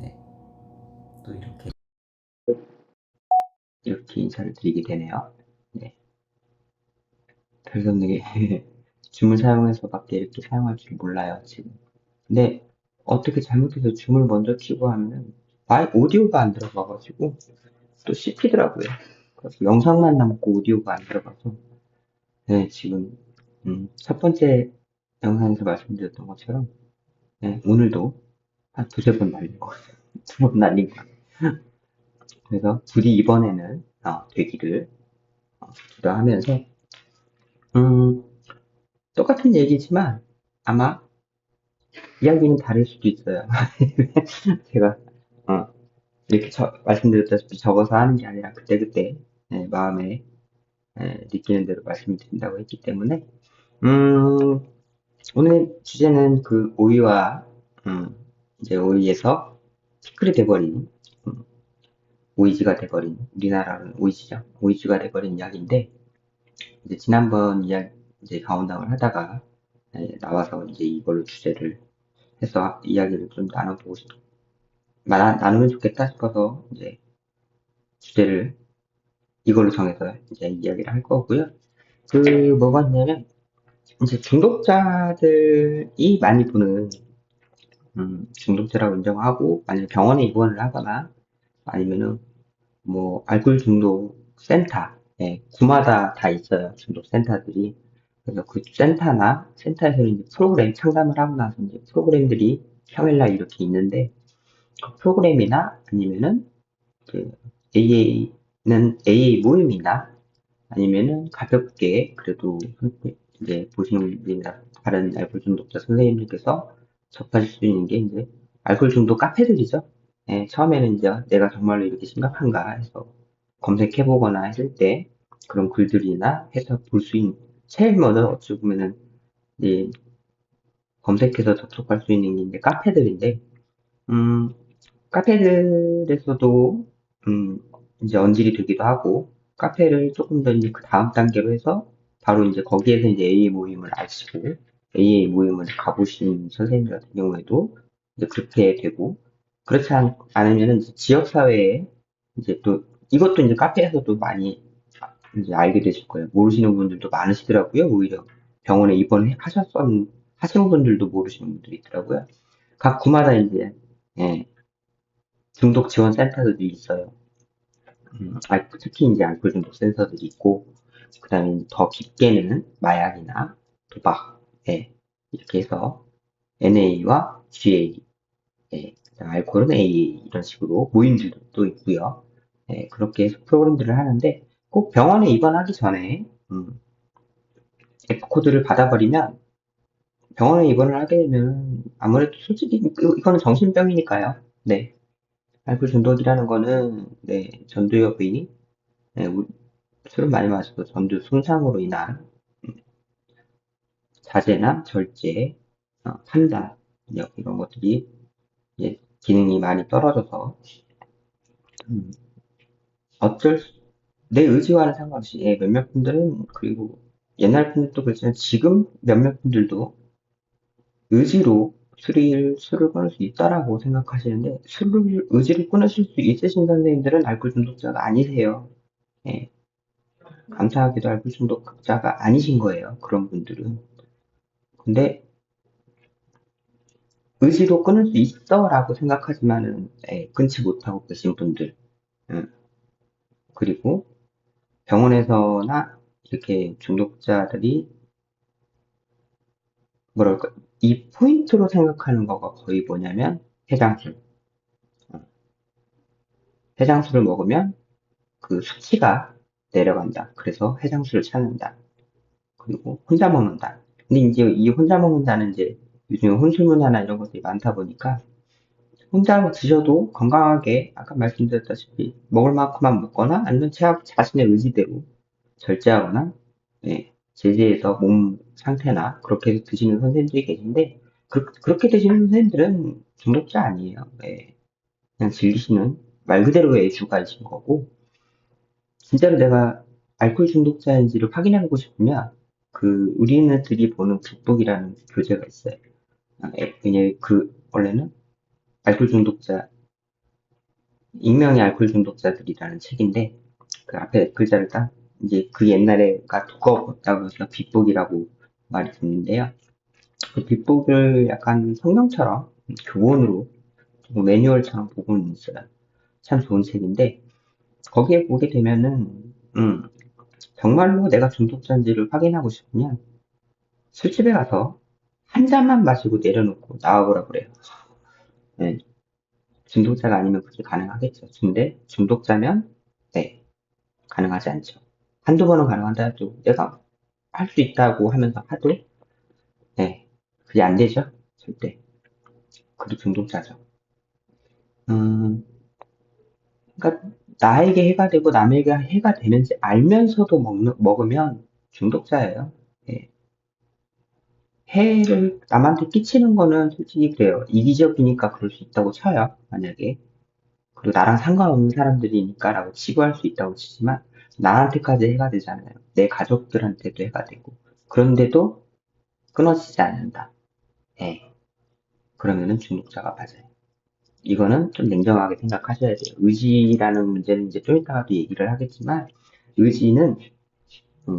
네, 또 이렇게 인사를 드리게 되네요. 네, 별선에게 줌을 사용해서밖에 이렇게 사용할 줄 몰라요, 지금. 근데 어떻게 잘못해서 줌을 먼저 켜고 하면은 오디오가 안 들어가가지고 또 씹히더라고요. 그래서 영상만 남고 오디오가 안 들어가서 네, 지금 첫 번째 영상에서 말씀드렸던 것처럼 네, 오늘도 한 두세 번 날린 거 같아요. 두 번 날린 거 같아요. 그래서 부디 이번에는 되기를 기도하면서 음, 똑같은 얘기지만 아마 이야기는 다를 수도 있어요. 제가 어, 이렇게 말씀드렸다시피 적어서 하는 게 아니라 그때그때 마음에 느끼는 대로 말씀을 드린다고 했기 때문에 음, 오늘 주제는 그 오이와 이제 오이에서 피클이 돼버린 음, 오이지가 돼버린 우리나라는 오이지죠. 오이지가 돼버린 이야기인데 이제 지난번 이제 가온당을 하다가 나와서 이제 이걸로 주제를 해서 이야기를 좀 나누면 좋겠다 싶어서 이제 주제를 이걸로 정해서 이제 이야기를 할 거고요. 그 뭐가 있냐면 이제 중독자들이 많이 보는 중독자라고 인정하고 만약 병원에 입원을 하거나 아니면은 뭐 알코올 중독 센터, 구마다 다 있어요. 중독 센터들이. 그래서 그 센터에서 이제 프로그램 창담을 하고 나서 이제 프로그램들이 평일날 이렇게 있는데 그 프로그램이나 아니면은 그 AA는 AA 모임이나 아니면은 가볍게 그래도 이제 보시는 분이나 다른 알코올 중독자 선생님들께서 접하실 수 있는 게 이제 알코올 중독 카페들이죠. 처음에는 이제 내가 정말로 이렇게 심각한가 해서 검색해보거나 했을 때 그런 글들이나 해서 볼 수 있는 제일 먼저 어찌 보면은 이제 검색해서 접속할 수 있는 게 이제 카페들인데 음, 카페들에서도 음, 이제 언질이 되기도 하고 카페를 조금 더 이제 그 다음 단계로 해서 바로 이제 거기에서 이제 AA 모임을 아시고 AA 모임을 가보신 선생님 같은 경우에도 이제 그렇게 되고 그렇지 않으면은 이제 지역 사회에 이제 또 이것도 이제 카페에서도 많이 이제 알게 되실 거예요. 모르시는 분들도 많으시더라고요. 오히려 병원에 하시는 분들도 모르시는 분들이 있더라고요. 각 구마다 이제 예, 중독 지원 센터들이 있어요. 특히 이제 알코올 중독 센터들이 있고, 그 다음에 더 깊게는 마약이나 도박, 이렇게 해서 NA와 GA, 알코올은 AA 이런 식으로 모임들도 또 있고요. 그렇게 해서 프로그램들을 하는데 꼭 병원에 입원하기 전에 F코드를 받아버리면 병원에 입원을 하게 되면 아무래도 솔직히 이거는 정신병이니까요. 네. 알코올 중독이라는 거는 전두엽이 술을 많이 마셔도 전두 손상으로 인한 자제나 절제, 판단력 이런 것들이 기능이 많이 떨어져서 음, 어쩔 수, 내 의지와는 상관없이 몇몇 분들은 그리고 옛날 분들도 그렇지만 지금 몇몇 분들도 의지로 술을 끊을 수 있다라고 생각하시는데 의지를 끊으실 수 있으신 선생님들은 알코올 중독자가 아니세요. 예, 감사하게도 알코올 중독자가 아니신 거예요. 그런 분들은. 근데 의지로 끊을 수 있어라고 생각하지만은 끊지 못하고 계신 분들 음, 그리고 병원에서나 이렇게 중독자들이 뭐랄까 이 포인트로 생각하는 거가 거의 뭐냐면 해장술 어, 해장술을 먹으면 그 수치가 내려간다 그래서 해장술을 찾는다 그리고 혼자 먹는다 근데 이제 이 혼자 먹는다는 이제 요즘에 혼술 문화나 이런 것들이 많다 보니까 혼자 드셔도 건강하게 아까 말씀드렸다시피 먹을 만큼만 먹거나 아니면 자신의 의지대로 절제하거나 제재해서 몸 상태나 그렇게 해서 드시는 선생님들이 계신데 그렇게 드시는 선생님들은 중독자 아니에요. 그냥 즐기시는 말 그대로의 애주가이신 거고 진짜로 내가 알코올 중독자인지를 확인해보고 싶으면 그 우리네들이 보는 북북이라는 교재가 있어요. 원래는 알코올 중독자 익명의 알코올 중독자들이라는 책인데, 그 앞에 글자를 딱, 이제 그 옛날에가 두꺼웠다고 해서 빅북이라고 말이 듣는데요. 그 빅북을 약간 성경처럼, 교본으로, 매뉴얼처럼 보고는 있어요. 참 좋은 책인데, 거기에 보게 되면은, 정말로 내가 중독자인지를 확인하고 싶으면, 술집에 가서 한 잔만 마시고 내려놓고 나와보라 그래요. 네, 중독자가 아니면 그게 가능하겠죠. 근데 중독자면, 네, 가능하지 않죠. 한두 번은 가능한다 해도 내가 할 수 있다고 하면서 하도 네, 그게 안 되죠. 절대. 그게 중독자죠. 음, 그러니까 나에게 해가 되고 남에게 해가 되는지 알면서도 먹으면 중독자예요. 예. 해를 남한테 끼치는 거는 솔직히 그래요. 이기적이니까 그럴 수 있다고 쳐요. 만약에. 그리고 나랑 상관없는 사람들이니까라고 치부할 수 있다고 치지만 나한테까지 해가 되잖아요. 내 가족들한테도 해가 되고. 그런데도 끊어지지 않는다. 예. 그러면은 중독자가 맞아요. 이거는 좀 냉정하게 생각하셔야 돼요. 의지라는 문제는 이제 좀 이따가도 얘기를 하겠지만, 의지는,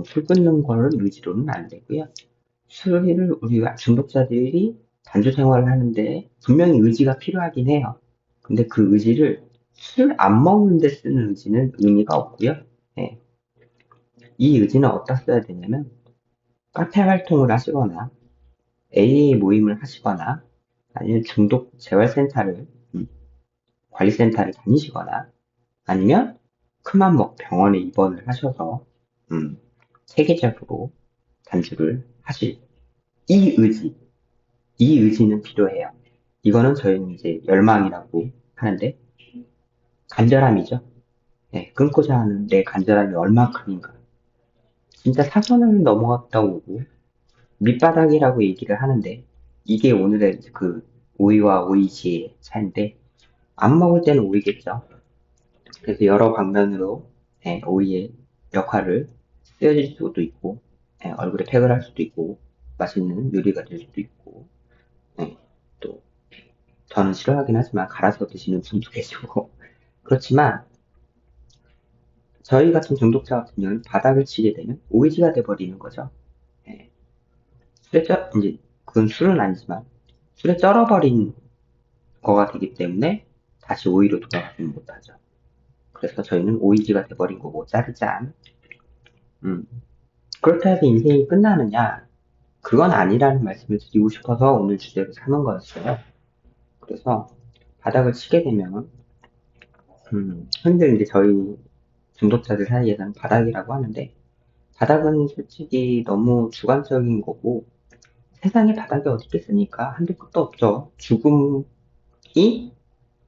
술 끊는 거를 의지로는 안 되고요. 술을 우리가 중독자들이 단주 생활을 하는데 분명히 의지가 필요하긴 해요. 근데 그 의지를 술 안 먹는데 쓰는 의지는 의미가 없고요. 예. 이 의지는 어디다 써야 되냐면, 카페 활동을 하시거나, AA 모임을 하시거나, 아니면 중독 재활센터를 관리센터를 다니시거나 아니면 큰맘먹 병원에 입원을 하셔서 음, 체계적으로 단주를 하실 이 의지, 이 의지는 필요해요. 이거는 저희는 이제 열망이라고 하는데 간절함이죠. 네, 끊고자 하는 내 간절함이 얼마큼인가. 진짜 사선을 넘어갔다 오고 밑바닥이라고 얘기를 하는데 이게 오늘의 그 오이와 오이지의 차이인데 안 먹을 때는 오이겠죠. 그래서 여러 방면으로 오이의 역할을 쓰여질 수도 있고 얼굴에 팩을 할 수도 있고 맛있는 요리가 될 수도 있고 또 저는 싫어하긴 하지만 갈아서 드시는 분도 계시고 그렇지만 저희 같은 중독자 같은 경우는 바닥을 치게 되면 오이지가 돼버리는 거죠. 예, 술에 이제 그건 술은 아니지만 술에 쩔어버린 거가 되기 때문에 다시 오이로 돌아가지는 못하죠. 그래서 저희는 오이지가 돼버린 거고 짜르짠. 음, 그렇다 해서 인생이 끝나느냐? 그건 아니라는 말씀을 드리고 싶어서 오늘 주제로 삼은 거였어요. 그래서 바닥을 치게 되면, 흔들 이제 저희 중독자들 사이에서는 바닥이라고 하는데, 바닥은 솔직히 너무 주관적인 거고, 세상에 바닥이 어디 있겠습니까? 한도 끝도 없죠. 죽음이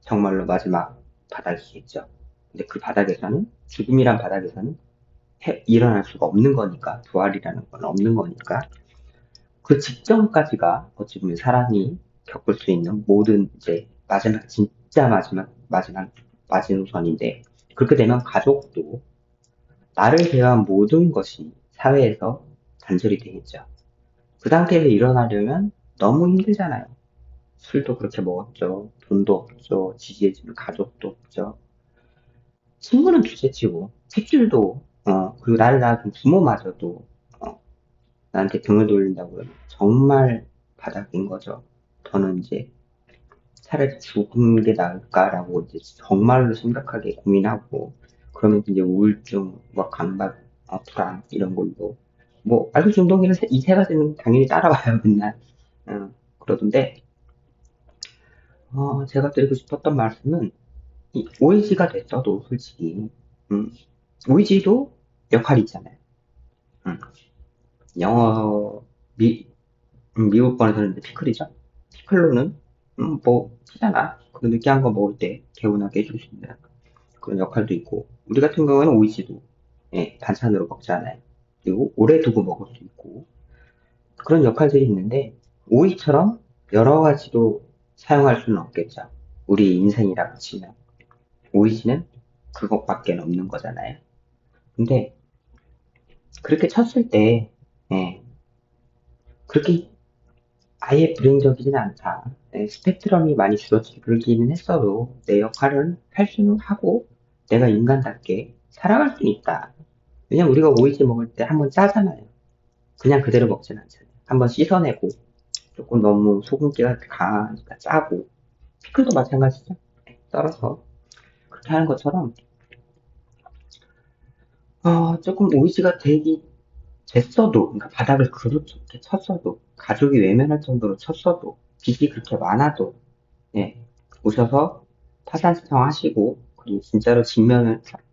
정말로 마지막 바닥이겠죠. 근데 그 바닥에서는, 죽음이란 바닥에서는 일어날 수가 없는 거니까, 부활이라는 건 없는 거니까, 그 직전까지가 어찌 보면 사람이 겪을 수 있는 모든 이제 마지막 진짜 마지막 마지노선인데 그렇게 되면 가족도 나를 대한 모든 것이 사회에서 단절이 되겠죠. 그 상태에서 일어나려면 너무 힘들잖아요. 술도 그렇게 먹었죠. 돈도 없죠. 지지해주는 가족도 없죠. 친구는 둘째치고 핏줄도 그리고 나를 낳은 부모마저도 어, 나한테 등을 돌린다고 그러면 정말 바닥인 거죠. 저는 이제 차라리 죽은 게 나을까라고 이제 정말로 심각하게 고민하고 그러면 이제 우울증, 뭐 강박, 불안 이런 걸로 뭐 알코올 중독이는 이 세 가지는 당연히 따라와요 맨날 그러던데 제가 드리고 싶었던 말씀은 이 OAG가 됐어도 솔직히 음, OAG도 역할이 있잖아요. 음, 영어 미국권에서는 이제 피클이죠. 피클로는 뭐 티잖아. 그 느끼한 거 먹을 때 개운하게 해줄 수 있는 그런 역할도 있고 우리 같은 경우에는 오이지도 반찬으로 먹잖아요. 그리고 오래 두고 먹을 수 있고 그런 역할들이 있는데 오이처럼 여러 가지로 사용할 수는 없겠죠. 우리 인생이라고 치면 오이지는 그것밖에 없는 거잖아요. 근데 그렇게 쳤을 때 예, 그렇게 아예 불행적이진 않다. 스펙트럼이 많이 줄어들기는 했어도 내 역할은 할 수는 하고 내가 인간답게 살아갈 수는 있다. 왜냐면 우리가 오이지 먹을 때 한번 짜잖아요. 그냥 그대로 먹진 않잖아요. 한번 씻어내고 조금 너무 소금기가 강하니까 짜고 피클도 마찬가지죠. 썰어서 그렇게 하는 것처럼 조금 오이지가 되기 됐어도, 그러니까 바닥을 그렇게 쳤어도, 가족이 외면할 정도로 쳤어도, 빚이 그렇게 많아도, 예, 오셔서 파산 신청하시고, 그리고 진짜로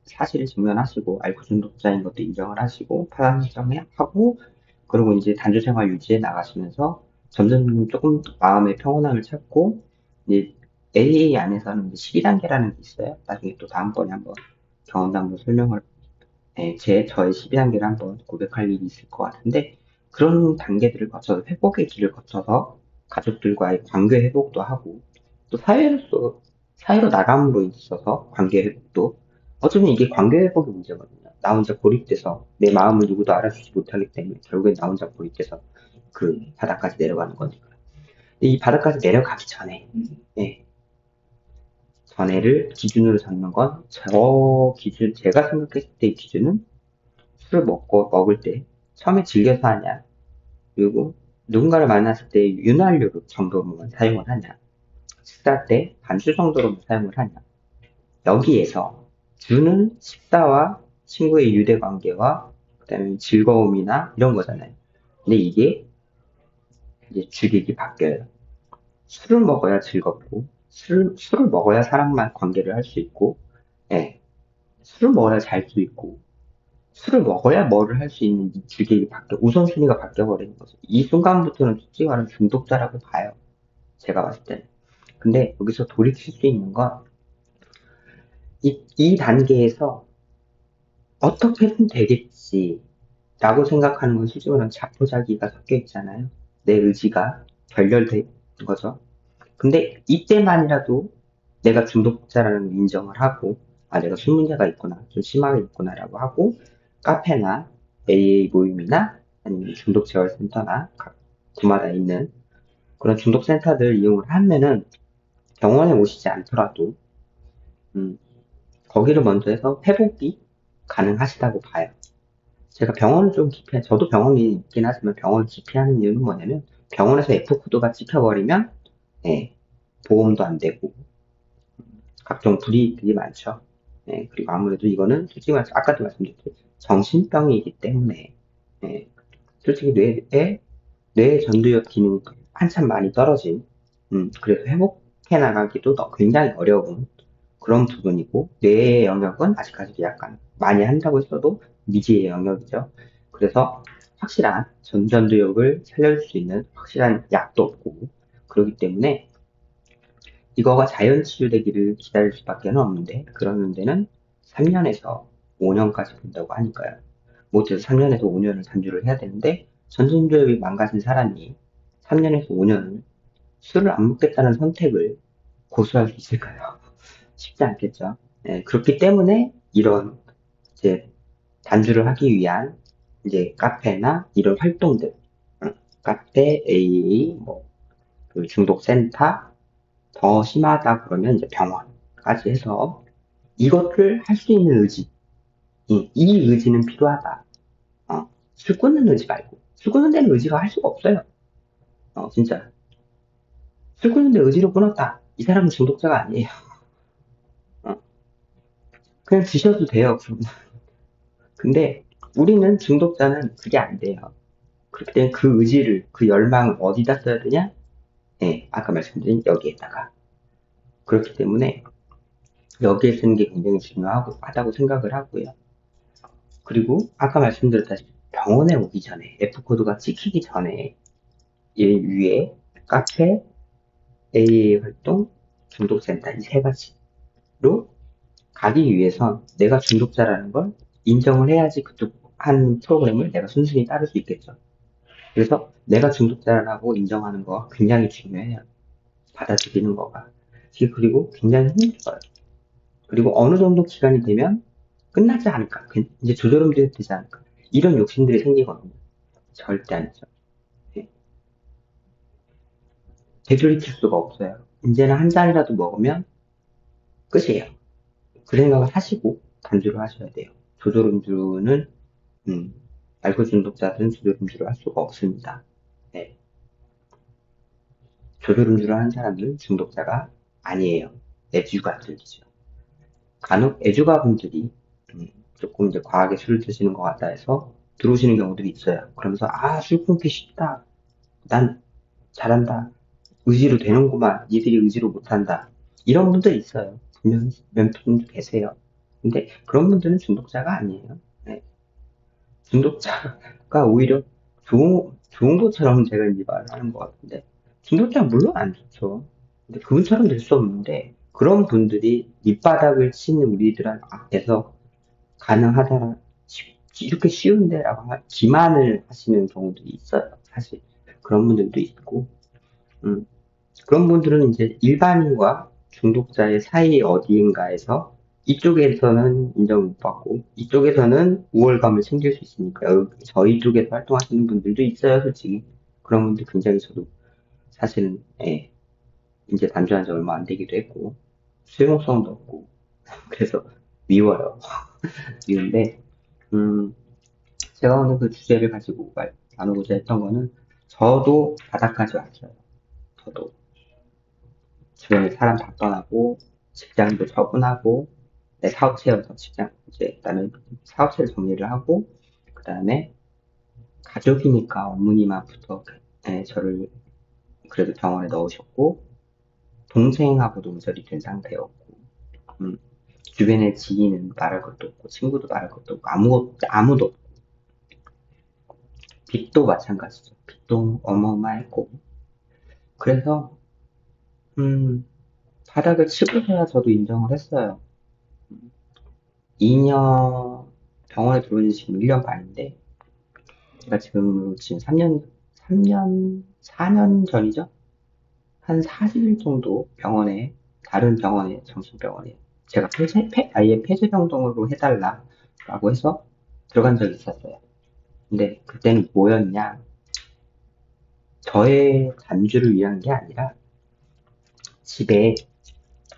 사실을 직면하시고, 알코 중독자인 것도 인정을 하시고, 파산 신청하고, 그리고 이제 단주 생활 유지해 나가시면서 점점 조금 마음의 평온함을 찾고, 이제 AA 안에서는 12단계라는 게 있어요. 나중에 또 다음번에 한번 경험담 한번 설명을 저의 12단계를 한번 고백할 일이 있을 것 같은데, 그런 단계들을 거쳐서 회복의 길을 거쳐서 가족들과의 관계 회복도 하고, 또 사회로 나감으로 있어서 관계 회복도, 어쩌면 이게 관계 회복의 문제거든요. 나 혼자 고립돼서 내 마음을 누구도 알아주지 못하기 때문에 결국엔 나 혼자 고립돼서 그 바닥까지 내려가는 거니까. 이 바닥까지 내려가기 전에, 예, 전에를 기준으로 잡는 건, 제가 생각했을 때의 기준은 술을 먹을 때 처음에 즐겨서 하냐, 그리고 누군가를 만났을 때 윤활유 정도로만 사용을 하냐, 식사 때 반주 정도로만 사용을 하냐. 여기에서 주는 식사와 친구의 유대 관계와 그다음에 즐거움이나 이런 거잖아요. 근데 이게 이제 주객이 바뀌어요. 술을 먹어야 즐겁고, 술을 먹어야 사람만 관계를 할 수 있고, 예, 술을 먹어야 잘 수 있고, 술을 먹어야 뭐를 할 수 있는 이 주객이 우선순위가 바뀌어버리는 거죠. 이 순간부터는 솔직히 말하면 중독자라고 봐요. 제가 봤을 때는. 근데 여기서 돌이킬 수 있는 건, 이 단계에서 어떻게든 되겠지, 라고 생각하는 건 솔직히 말하면 자포자기가 섞여 있잖아요. 내 의지가 결렬된 거죠. 근데 이때만이라도 내가 중독자라는 걸 인정을 하고, 내가 술 문제가 있구나, 좀 심하게 있구나라고 하고, 카페나 AA 모임이나 아니면 중독재활센터나 각 구마다 있는 그런 중독센터들 이용을 하면은 병원에 오시지 않더라도, 음, 거기를 먼저 해서 회복이 가능하시다고 봐요. 제가 병원을 좀 저도 병원이 있긴 하지만 병원을 기피하는 이유는 뭐냐면, 병원에서 F코드가 찍혀버리면, 예, 보험도 안 되고, 각종 불이익들이 많죠. 예, 그리고 아무래도 이거는 솔직히 말해서 아까도 말씀드렸듯이 정신병이기 때문에, 예, 솔직히 뇌의 전두엽 기능이 한참 많이 떨어진, 그래서 회복해 나가기도 굉장히 어려운 그런 부분이고, 뇌의 영역은 아직까지 약간 많이 한다고 했어도 미지의 영역이죠. 그래서 확실한 전두엽을 살려줄 수 있는 확실한 약도 없고, 그렇기 때문에 이거가 자연 치유되기를 기다릴 수밖에 없는데, 그러는 데는 3년에서 5년까지 된다고 하니까요. 못해서 3년에서 5년을 단주를 해야 되는데, 전신조엽이 망가진 사람이 3년에서 5년을 술을 안 먹겠다는 선택을 고수할 수 있을까요? 쉽지 않겠죠. 예, 그렇기 때문에 이런 이제 단주를 하기 위한 이제 카페나 이런 활동들, 카페, AA, 그 중독센터, 더 심하다 그러면 이제 병원까지 해서 이것을 할 수 있는 의지, 이 의지는 필요하다. 술 끊는 의지 말고. 술 끊는 데는 의지가 할 수가 없어요. 진짜. 술 끊는데 의지로 끊었다. 이 사람은 중독자가 아니에요. 어, 그냥 드셔도 돼요. 근데 우리는 중독자는 그게 안 돼요. 그렇기 때문에 그 의지를, 그 열망을 어디다 써야 되냐? 네, 아까 말씀드린 여기에다가. 그렇기 때문에 여기에 쓰는 게 굉장히 중요하다고 생각을 하고요. 그리고 아까 말씀드렸다시피 병원에 오기 전에, F코드가 찍히기 전에 이 위에 카페, AA 활동, 중독센터 이 세 가지로 가기 위해선 내가 중독자라는 걸 인정을 해야지 그쪽 한 프로그램을 내가 순순히 따를 수 있겠죠. 그래서 내가 중독자라고 인정하는 거 굉장히 중요해요. 받아들이는 거가. 그리고 굉장히 힘들어요. 그리고 어느 정도 기간이 되면 끝나지 않을까. 이제 조절은 되지 않을까. 이런 욕심들이 생기거든요. 절대 아니죠. 예. 되돌이킬 수가 없어요. 이제는 한 잔이라도 먹으면 끝이에요. 그 생각을 하시고 단주를 하셔야 돼요. 조절음주는 알코올 중독자들은 조절음주를 할 수가 없습니다. 네. 조절음주를 하는 사람들은 중독자가 아니에요. 애주가들이죠. 간혹 애주가 분들이 조금 이제 과하게 술을 드시는 것 같다 해서 들어오시는 경우들이 있어요. 그러면서 술 끊기 쉽다. 난 잘한다. 의지로 되는구만. 니들이 의지로 못한다. 이런 분들 있어요. 분명 몇 분도 계세요. 근데 그런 분들은 중독자가 아니에요. 네. 중독자가 오히려 좋은 것처럼 제가 이제 말을 하는 것 같은데, 중독자는 물론 안 좋죠. 근데 그분처럼 될 수 없는데, 그런 분들이 밑바닥을 치는 우리들 앞에서 가능하다라, 이렇게 쉬운데라고 기만을 하시는 경우들이 있어요. 사실. 그런 분들도 있고, 음, 그런 분들은 이제 일반인과 중독자의 사이 어디인가에서 이쪽에서는 인정 못 받고 이쪽에서는 우월감을 챙길 수 있으니까 저희 쪽에서 활동하시는 분들도 있어요, 솔직히. 그런 분들 굉장히 저도 사실은 이제 단주한 지 얼마 안 되기도 했고 실용성도 없고 그래서 미워요. 미운데 제가 오늘 그 주제를 가지고 나누고자 했던 거는 저도 바닥까지 왔어요. 저도 주변에 사람 다 떠나고 직장도 처분하고 내 사업체여서 직장 이제 그다음에 사업체를 정리를 하고 그다음에 가족이니까 어머니만부터 저를 그래도 병원에 넣으셨고 동생하고도 음절이 된 상태였고 음, 주변에 지인은 말할 것도 없고 친구도 말할 것도 없고 아무도 없고 빚도 마찬가지죠. 빚도 어마어마했고 그래서 바닥을 치고서야 저도 인정을 했어요. 2년 병원에 들어온 지 지금 1년 반인데 제가 지금 4년 전이죠? 한 40일 정도 다른 병원에, 정신병원에 제가 아예 폐쇄병동으로 해달라라고 해서 들어간 적이 있었어요. 근데 그때는 뭐였냐? 저의 단주를 위한 게 아니라 집에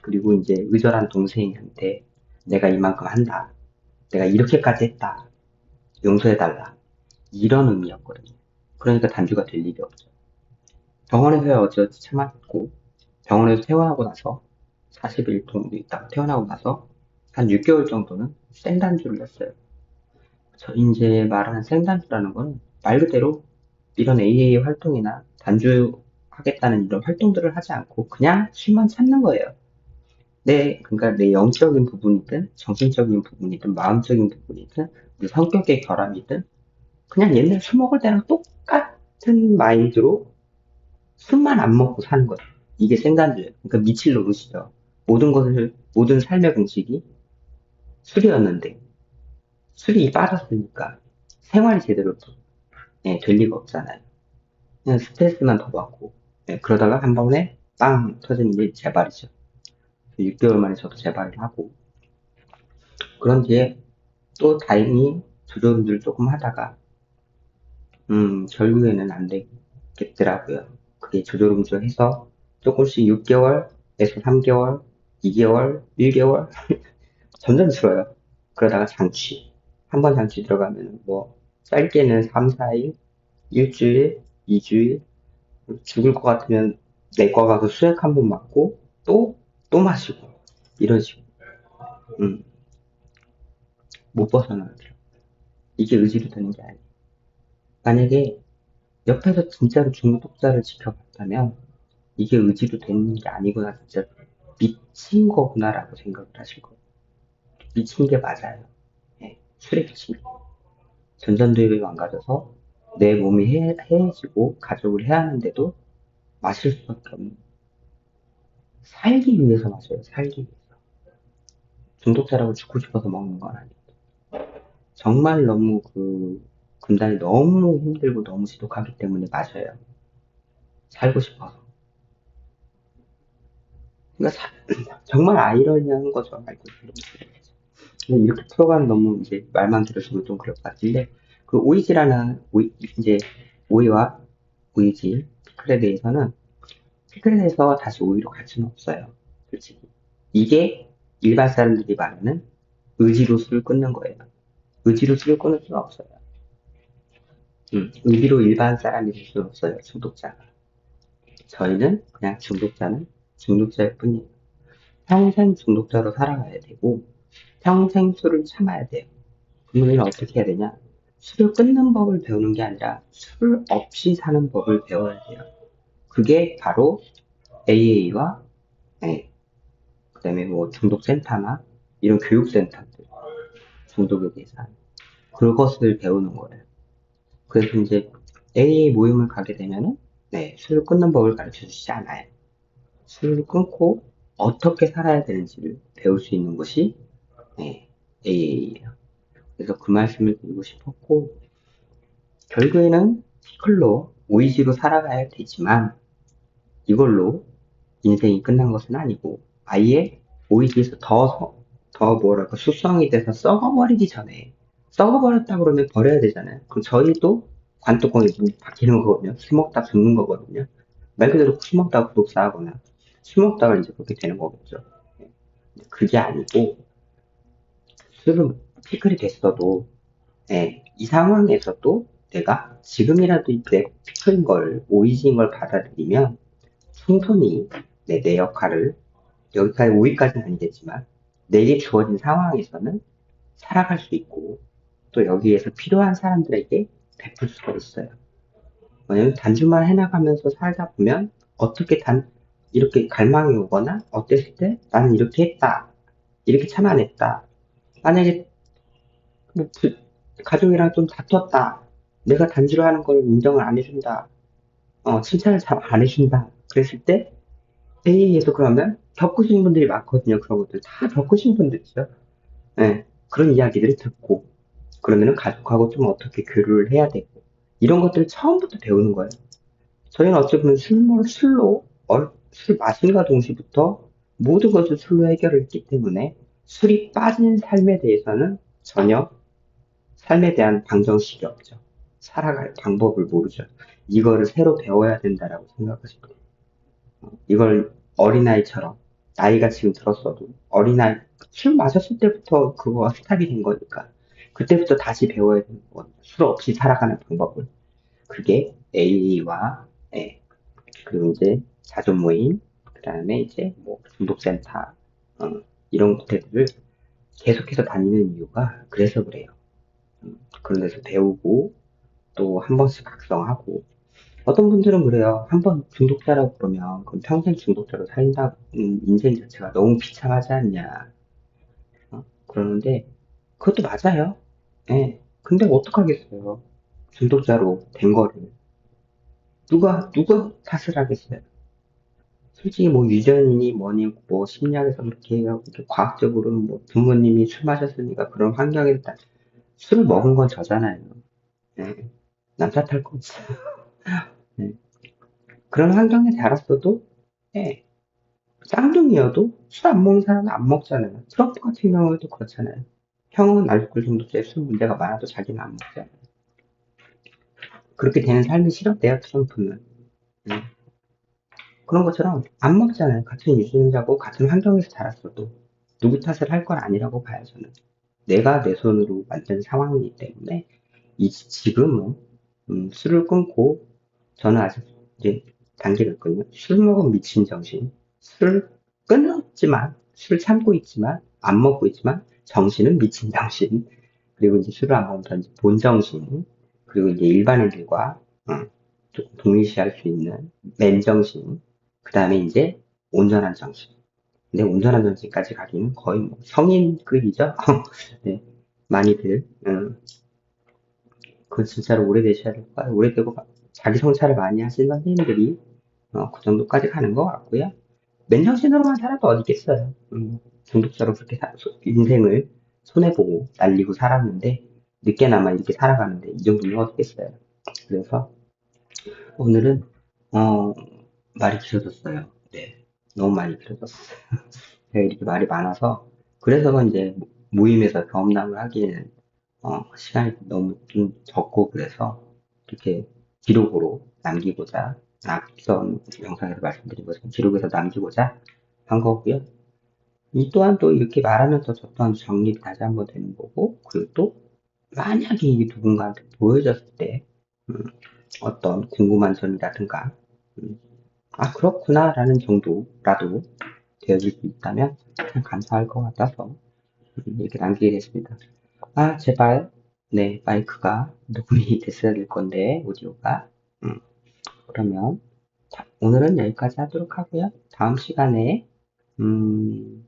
그리고 이제 의절한 동생한테 내가 이만큼 한다. 내가 이렇게까지 했다. 용서해달라. 이런 의미였거든요. 그러니까 단주가 될 일이 없죠. 병원에서 어찌어찌 참았고, 병원에서 퇴원하고 나서 40일 정도 있다가 퇴원하고 나서 한 6개월 정도는 생단주를 했어요. 저 이제 말하는 생단주라는 건 말 그대로 이런 AA 활동이나 단주 하겠다는 이런 활동들을 하지 않고 그냥 술만 찾는 거예요. 그러니까 내 영적인 부분이든 정신적인 부분이든 마음적인 부분이든 내 성격의 결함이든 그냥 옛날 술 먹을 때랑 똑같은 마인드로 술만 안 먹고 사는 거죠. 이게 생단주예요. 그러니까 미칠 노릇이죠. 모든 삶의 공식이 술이었는데, 술이 빠졌으니까 생활이 제대로 될 리가 없잖아요. 그냥 스트레스만 더 받고, 그러다가 한 번에 빵 터지는 게 재발이죠. 6개월 만에 저도 재발을 하고, 그런 뒤에 또 다행히 조절을 조금 하다가, 결국에는 안 되겠더라고요. 그게 조절음주 해서 조금씩 6개월에서 3개월, 2개월, 1개월 점점 줄어요. 그러다가 장치. 한 번 장치 들어가면 뭐 짧게는 3, 4일, 일주일, 2주일 죽을 것 같으면 내과 가서 수액 한 번 맞고 또 마시고 이런 식으로 음, 못 벗어나더라고요. 이게 의지로 되는 게 아니에요. 만약에 옆에서 진짜로 중독자를 지켜봤다면 이게 의지로 되는 게 아니구나 진짜 미친 거구나라고 생각을 하실 거예요. 미친 게 맞아요. 술에 미친 게. 전전두엽이 망가져서 내 몸이 해해지고 가족을 해야 하는데도 마실 수밖에 없는. 살기 위해서 마셔요. 살기 위해서. 중독자라고 죽고 싶어서 먹는 건 아니에요. 정말 너무 금단이 너무 힘들고 너무 지독하기 때문에 마셔요. 살고 싶어서. 그러니까 정말 아이러니한 거죠. 알고 있는 이렇게 풀어가는 너무 이제 말만 들으시면 좀 그럴 것 같은데 그 오이지라는 이제 오이와 오이지 피클에 대해서는 피크닉에서 다시 오이로 갈 수는 없어요. 솔직히. 이게 일반 사람들이 말하는 의지로 술을 끊는 거예요. 의지로 술을 끊을 수는 없어요. 의지로 일반 사람이 될 수는 없어요. 중독자가. 저희는 그냥 중독자는 중독자일 뿐이에요. 평생 중독자로 살아가야 되고 평생 술을 참아야 돼요. 그러면 어떻게 해야 되냐? 술을 끊는 법을 배우는 게 아니라 술 없이 사는 법을 배워야 돼요. 그게 바로 AA와 그다음에 뭐 중독센터나 이런 교육센터들 중독에 대해서 하는 그것을 배우는 거예요. 그래서 이제 AA 모임을 가게 되면은 술을 끊는 법을 가르쳐 주시지 않아요. 술을 끊고 어떻게 살아야 되는지를 배울 수 있는 것이 AA예요. 그래서 그 말씀을 드리고 싶었고 결국에는 피클로 오이지로 살아가야 되지만 이걸로 인생이 끝난 것은 아니고 아예 오이지에서 더 뭐랄까 숙성이 돼서 썩어버리기 전에 썩어버렸다 그러면 버려야 되잖아요. 그럼 저희도 관뚜껑이 바뀌는 거거든요. 술 먹다 죽는 거거든요. 말 그대로 술 먹다가 구독 쌓거나 술 먹다가 이제 그렇게 되는 거겠죠. 그게 아니고 술은 피클이 됐어도 이 상황에서도 내가 지금이라도 내 피클인 걸 오이지인 걸 받아들이면 충분히 내 역할을 여기까지 5위까지는 아니겠지만 내게 주어진 상황에서는 살아갈 수 있고 또 여기에서 필요한 사람들에게 베풀 수가 있어요. 왜냐면 단주만 해나가면서 살다 보면 어떻게 이렇게 갈망이 오거나 어땠을 때 나는 이렇게 했다. 이렇게 참아냈다. 만약에 뭐 가족이랑 좀 다퉜다. 내가 단주로 하는 걸 인정을 안 해준다. 칭찬을 잘 안 해준다. 그랬을 때 A에서 그러면 겪으신 분들이 많거든요. 그런 것들 다 겪으신 분들이죠. 그런 이야기들을 듣고 그러면은 가족하고 좀 어떻게 교류를 해야 되고 이런 것들을 처음부터 배우는 거예요. 저희는 어찌 보면 술 마심과 동시부터 모든 것을 술로 해결을 했기 때문에 술이 빠진 삶에 대해서는 전혀 삶에 대한 방정식이 없죠. 살아갈 방법을 모르죠. 이거를 새로 배워야 된다라고 생각하시면 돼요. 이걸 어린아이처럼 나이가 지금 들었어도 어린아이 술 마셨을 때부터 그거가 스탑이 된 거니까 그때부터 다시 배워야 되는 거거든요. 술 없이 살아가는 방법을. 그게 A와 그리고 이제 자존 모임, 그 다음에 이제 뭐 중독센터 이런 곳들을 계속해서 다니는 이유가 그래서 그래요. 그런 데서 배우고 또 한 번씩 각성하고 어떤 분들은 그래요. 한 번 중독자라고 그러면 그럼 평생 중독자로 살다 인생 자체가 너무 비참하지 않냐. 그러는데 그것도 맞아요. 예. 근데 어떡하겠어요. 중독자로 된 거를. 누가 탓을 하겠어요. 솔직히 뭐 유전이니 뭐니 뭐 심리학에서 그렇게 해요. 이렇게 과학적으로는 뭐 부모님이 술 마셨으니까 그런 환경에서 술을 먹은 건 저잖아요. 예. 남 탓할 거 없어요. 예. 그런 환경에 자랐어도 예. 쌍둥이여도 술 안 먹는 사람은 안 먹잖아요. 트럼프 같은 경우에도 그렇잖아요. 형은 알코올 중독자에 술 문제가 많아도 자기는 안 먹잖아요. 그렇게 되는 삶이 싫었대요, 트럼프는. 음. 그런 것처럼 안 먹잖아요. 같은 유전자고 같은 환경에서 자랐어도 누구 탓을 할 건 아니라고 봐요, 저는. 내가 내 손으로 만든 상황이기 때문에 지금은 술을 끊고 저는 아직 이제 단계가 있거든요. 술 먹은 미친 정신. 술 끊었지만 술 참고 있지만 안 먹고 있지만 정신은 미친 정신. 그리고 이제 술을 안 먹으면 이제 본정신. 그리고 이제 일반인들과 조금 동일시할 수 있는 맨정신. 그 다음에 이제 온전한 정신. 근데 온전한 정신까지 가기는 거의 뭐 성인급이죠. 네, 많이들. 그 진짜로 오래되셔야 될 거예요. 오래되고 자기 성찰을 많이 하시는 선생님들이 그 정도까지 가는 것 같고요. 맨정신으로만 살아도 어디 있겠어요. 중독자로 그렇게 인생을 손해보고 날리고 살았는데 늦게나마 이렇게 살아가는데 이 정도면 어떻겠어요. 그래서 오늘은 어, 말이 길어졌어요. 네, 너무 많이 길어졌어요. 제가 이렇게 말이 많아서 그래서 이제 모임에서 경험담을 하기에는 시간이 너무 좀 적고 그래서 이렇게 기록으로 남기고자 앞선 영상에서 말씀드린 것처럼 기록에서 남기고자 한 거고요. 이 또한 또 이렇게 말하면서 저 또한 정리가 다시 한번 되는 거고, 그리고 또 만약에 이게 누군가한테 보여졌을 때 어떤 궁금한 점이라든가 아 그렇구나라는 정도라도 되어질 수 있다면 참 감사할 것 같아서 이렇게 남기게 됐습니다. 아 제발 네 마이크가 녹음이 됐어야 될 건데 오디오가 그러면 자, 오늘은 여기까지 하도록 하고요. 다음 시간에 음,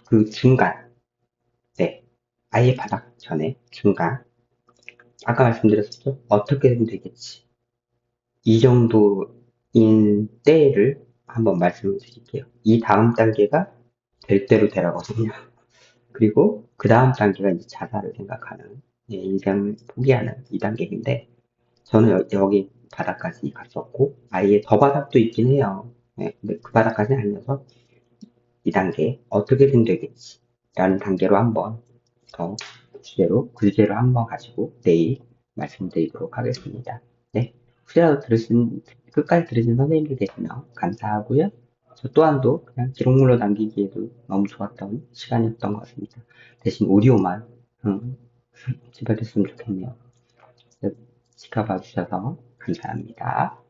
그 중간 네 아예 바닥 전에 중간 아까 말씀드렸었죠? 어떻게든 되겠지. 이 정도인 때를 한번 말씀을 드릴게요. 이 다음 단계가 될 대로 되라거든요. 그리고 그 다음 단계가 이제 자살을 생각하는, 예, 인생을 포기하는 이 단계인데, 저는 여기 바닥까지 갔었고, 아예 더 바닥도 있긴 해요. 예, 근데 그 바닥까지는 아니어서 이 단계, 어떻게든 되겠지. 라는 단계로 한번 더 그 주제로 한번 가지고 내일 말씀드리도록 하겠습니다. 네. 혹시라도 끝까지 들으신 선생님들 계시면 감사하고요. 저 또한도 그냥 기록물로 남기기에도 너무 좋았던 시간이었던 것 같습니다. 대신 오디오만, 제발 됐으면 좋겠네요. 지켜봐 주셔서 감사합니다.